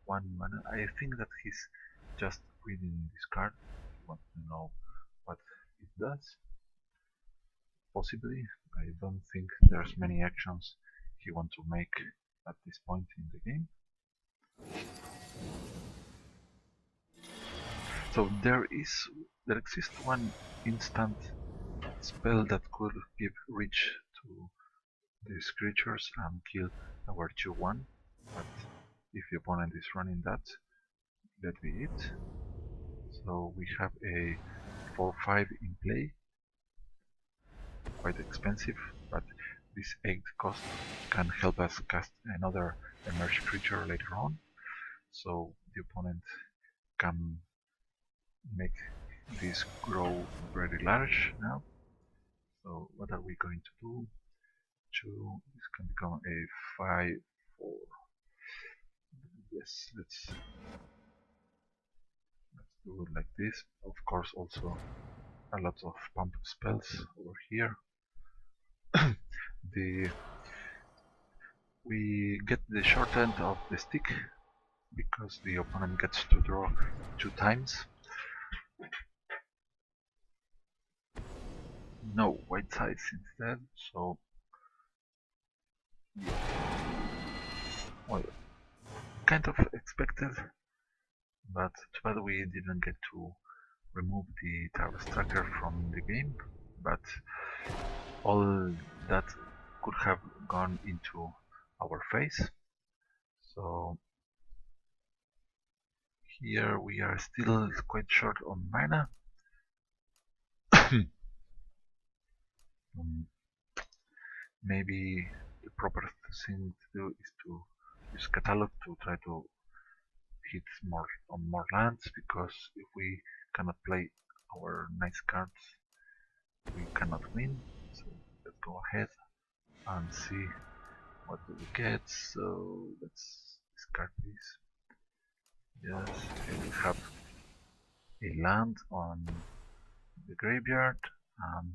1 mana. I think that he's just reading this card. He wants to know what it does. Possibly. I don't think there's many actions he wants to make at this point in the game. So there exists one instant spell that could give reach to these creatures and kill our 2-1, but if the opponent is running that, let be it. So we have a 4-5 in play, quite expensive, but this 8 cost can help us cast another emerge creature later on, so the opponent can make this grow very large now. So what are we going to do? This can become a 5-4. Yes, let's do it like this. Of course, also a lot of pump spells over here. We get the short end of the stick because the opponent gets to draw 2 times. No white sides instead, so yeah. Well, kind of expected, but too bad we didn't get to remove the Tireless Tracker from the game, but all that could have gone into our face. So here we are still quite short on mana. Maybe the proper thing to do is to use Catalog to try to hit more on more lands, because if we cannot play our nice cards, we cannot win. So let's go ahead and see what do we get. So let's discard this. Yes, okay, we have a land on the graveyard, and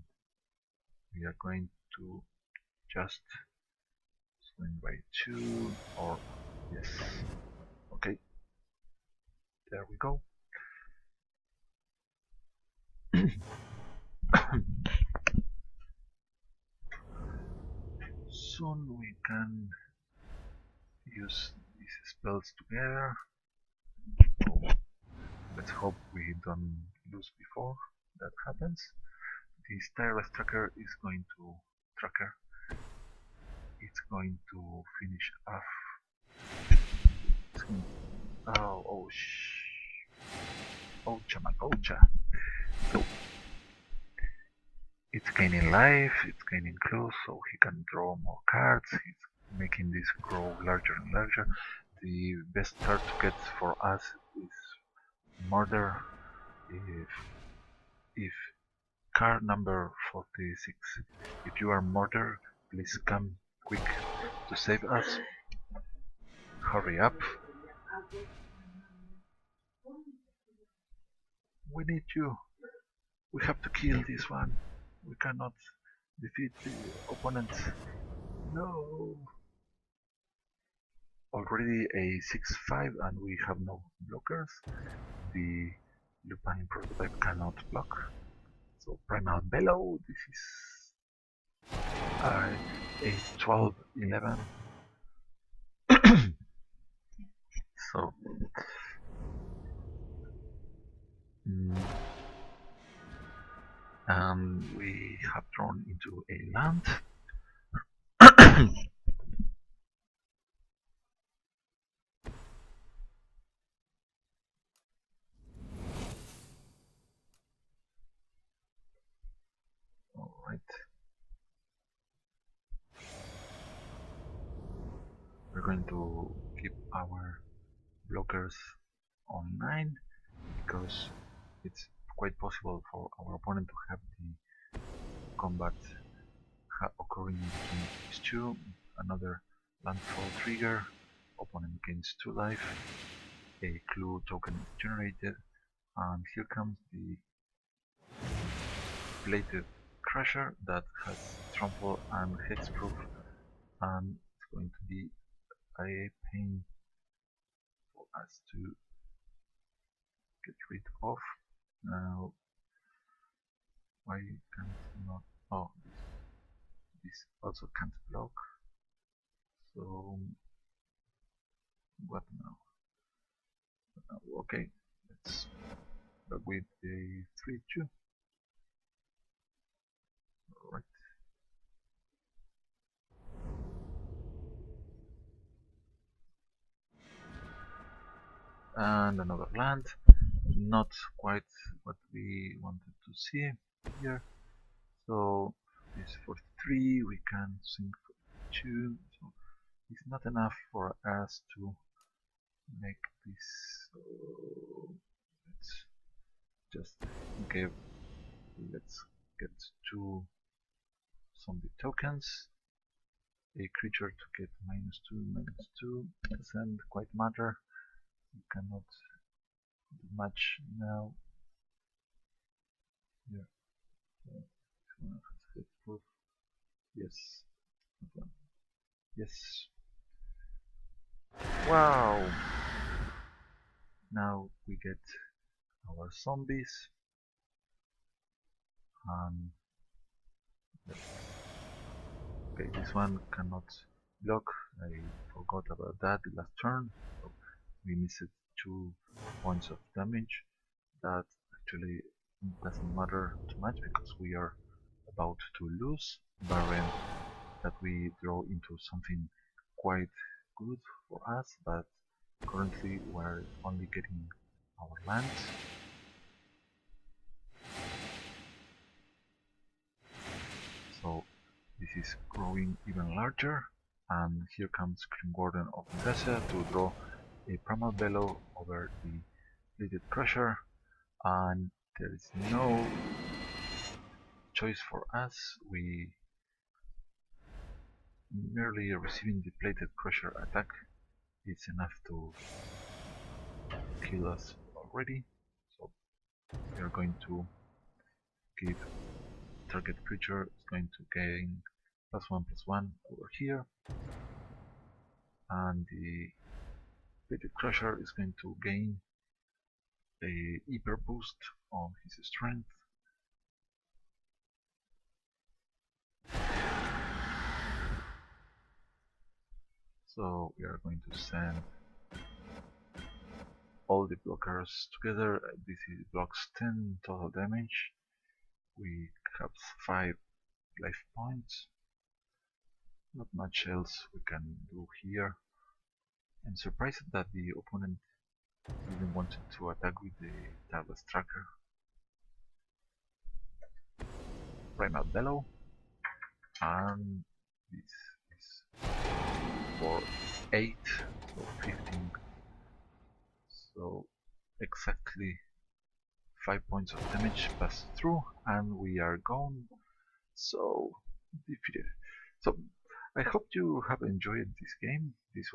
we are going to just swing by 2, or yes, okay, there we go. Soon we can use these spells together, so let's hope we don't lose before that happens. This tireless tracker is going to tracker. It's going to finish off. It's going to, Ocha man, Ocha. So it's gaining life, it's gaining clues, so he can draw more cards. He's making this grow larger and larger. The best card to get for us is murder. If card number 46. If you are murder, please come quick to save us. Hurry up. We need you. We have to kill this one. We cannot defeat the opponent. No. Already a 6-5 and we have no blockers. The Lupine prototype cannot block. So Primal Bellow, this is a 12-11. So and we have drawn into a land. Alright. We're going to keep our blockers on 9, because it's quite possible for our opponent to have the combat occurring between these two. Another landfall trigger, opponent gains 2 life, a clue token is generated, and here comes the bladed crusher that has trample and hexproof, and it's going to be a pain for us to get rid of. Now, why can't not? Oh, this also can't block. So what now? Okay, let's go with a 3-2. Alright. And another land. Not quite what we wanted to see here. So this 43, we can swing for 2. So it's not enough for us to make this. So let's just let's get 2 zombie tokens. A creature to get -2 doesn't quite matter. We cannot do much now. Yeah. Yes. Yes. Wow. Now we get our zombies, and okay, this one cannot block. I forgot about that last turn. So we missed 2 points of damage. That actually doesn't matter too much, because we are about to lose, barring that we draw into something quite good for us, but currently we're only getting our lands. So this is growing even larger, and here comes Grim Warden of Nebraska to draw a primal bellow over the plated crusher, and there is no choice for us. We merely receiving the plated crusher attack is enough to kill us already. So we are going to give target creature is going to gain +1/+1 over here, and the plated crusher is going to gain a hyper boost on his strength. So we are going to send all the blockers together. This is blocks 10 total damage. We have 5 life points. Not much else we can do here. I'm surprised that the opponent didn't want to attack with the Tireless Tracker. Primal Bellow, and this is for 8, so 15, so exactly 5 points of damage pass through, and we are gone. So defeated. So I hope you have enjoyed this game. This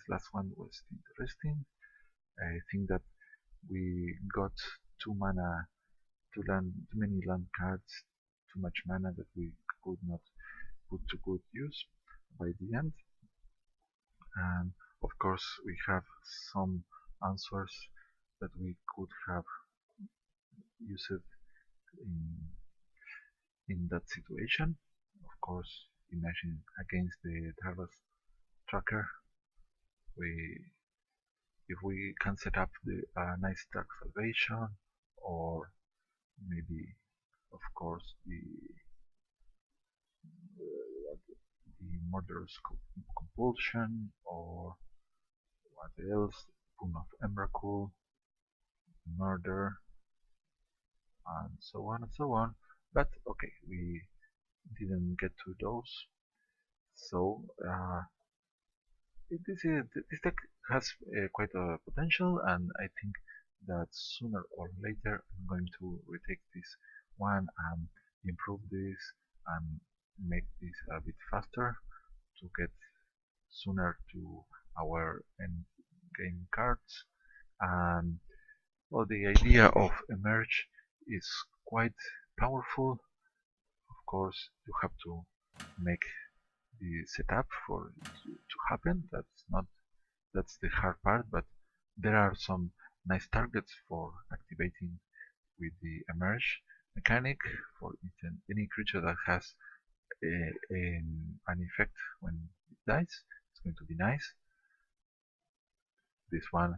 last one was interesting. I think that we got 2 mana, too many land cards, too much mana that we could not put to good use by the end. And of course we have some answers that we could have used in that situation. Of course, imagine against the Tireless Tracker, we if we can set up the nice Dark Salvation, or maybe of course the Murderous Compulsion, or what else, Boon of Emrakul, Murder, and so on and so on. But okay, we didn't get to those. So this deck has quite a potential, and I think that sooner or later I'm going to retake this one and improve this and make this a bit faster to get sooner to our end game cards. And well, the idea of emerge is quite powerful. Of course, you have to make the setup for it to happen. That's the hard part, but there are some nice targets for activating with the emerge mechanic. For instance, any creature that has an effect when it dies, it's going to be nice. This one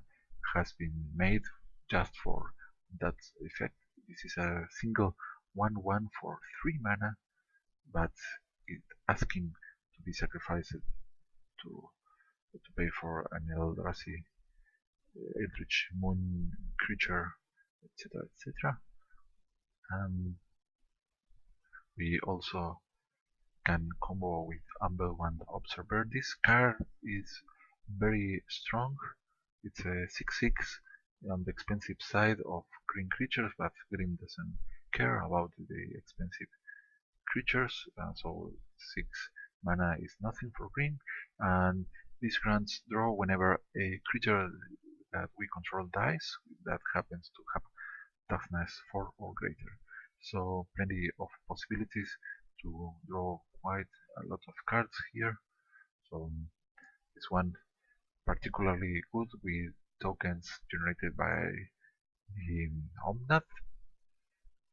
has been made just for that effect. This is a single 1/1 for 3 mana, but it asking to be sacrificed to pay for an Eldrazi Eldritch Moon creature, etc. etc. And we also can combo with Umberwand Observer. This card is very strong. It's a 6/6 on the expensive side of green creatures, but green doesn't care about the expensive creatures, so 6 mana is nothing for green, and this grants draw whenever a creature that we control dies that happens to have toughness 4 or greater. So plenty of possibilities to draw quite a lot of cards here. So this one particularly good with tokens generated by the Omnath.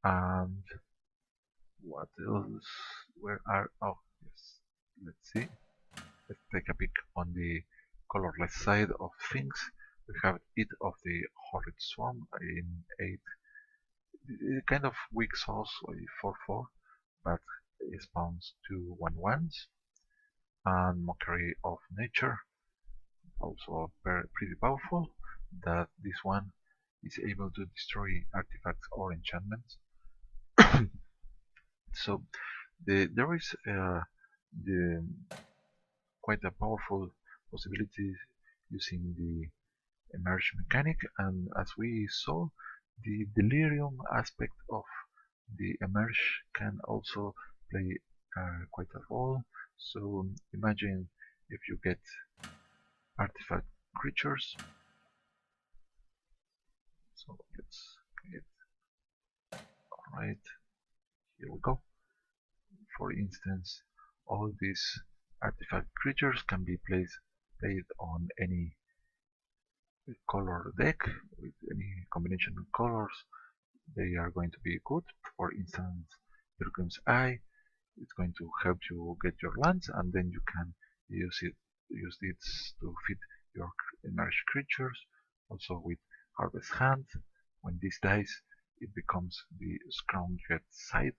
And what else? Where are, oh yes, let's see. Let's take a peek on the colorless side of things. We have it of the Horrid Swarm in 8. Kind of weak source, 4/4, but it spawns 2 1/1s. And Mockery of Nature, also pretty powerful, that this one is able to destroy artifacts or enchantments. So there is the quite a powerful possibility using the emerge mechanic, and as we saw, the delirium aspect of the emerge can also play quite a role. So imagine if you get artifact creatures. So let's get right, here we go. For instance, all these artifact creatures can be played on any color deck with any combination of colors. They are going to be good. For instance, Pilgrim's Eye, it's going to help you get your lands, and then you can use it to fit your emerged creatures. Also with Harvest Hand, when this dies, it becomes the Scrounged Scythe.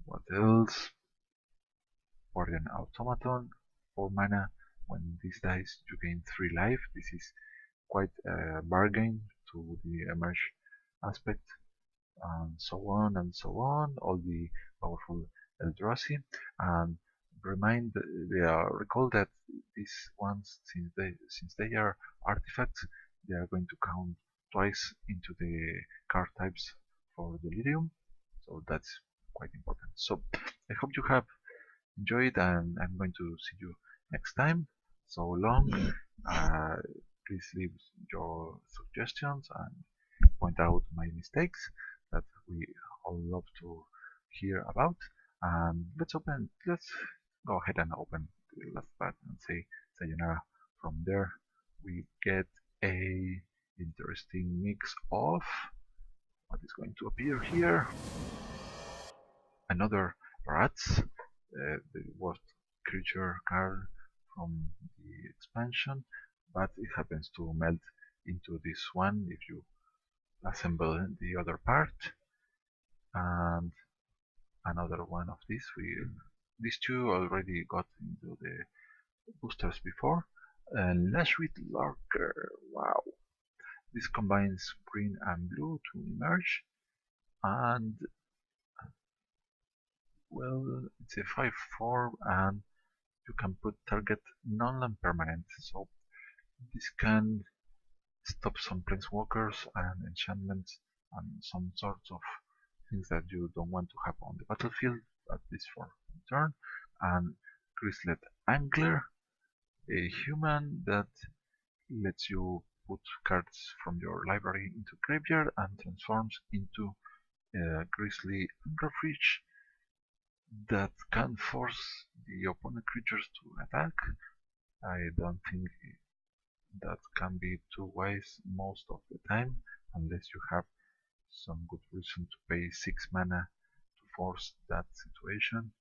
What else? Guardian Automaton, 4 mana. When this dies, you gain 3 life. This is quite a bargain to the emerge aspect, and so on and so on. All the powerful Eldrazi, and recall that these ones, since they are artifacts, they are going to count twice into the card types for Delirium, so that's quite important. So I hope you have enjoyed, and I'm going to see you next time. So long. Please leave your suggestions and point out my mistakes that we all love to hear about. And let's go ahead and open the last part and say sayonara. From there, we get a interesting mix of what is going to appear here. Another rats, the worst creature card from the expansion, but it happens to melt into this one if you assemble the other part. And another one of these two already got into the boosters before. And Lashwit Lurker, wow! This combines green and blue to emerge, and well, it's a 5/4, and you can put target non-land permanent. So this can stop some planeswalkers and enchantments and some sorts of things that you don't want to have on the battlefield, at least for turn. And Grizzled Angler, a human that lets you put cards from your library into graveyard and transforms into a Grizzly Anglerfish that can force the opponent creatures to attack. I don't think that can be too wise most of the time, unless you have some good reason to pay 6 mana to force that situation.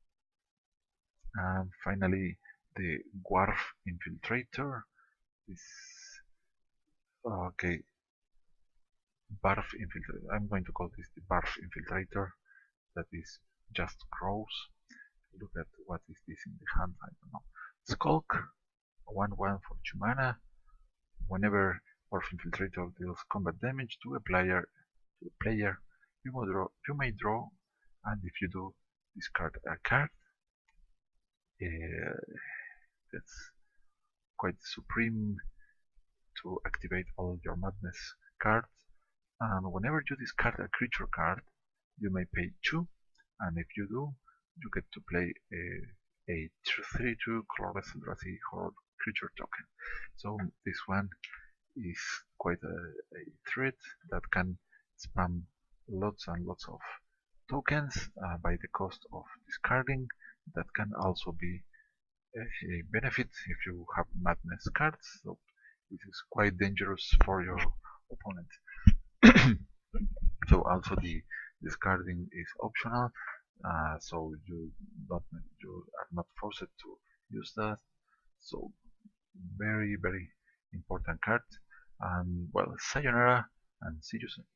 And finally, the Dwarf Infiltrator. This okay, Barf Infiltrator. I'm going to call this the Barf Infiltrator. That is just crows. Look at what is this in the hand. I don't know. Skulk, 1/1 for 2 mana. Whenever Dwarf Infiltrator deals combat damage to a player, you may draw, and if you do, discard a card. That's quite supreme to activate all your madness cards. And whenever you discard a creature card, you may pay 2, and if you do, you get to play a 3/2 colorless Eldrazi horror creature token. So this one is quite a threat that can spam lots and lots of tokens by the cost of discarding. That can also be a benefit if you have madness cards, so this is quite dangerous for your opponent. So also the discarding is optional, so you are not forced to use that. So very important card, and well, sayonara and see you soon.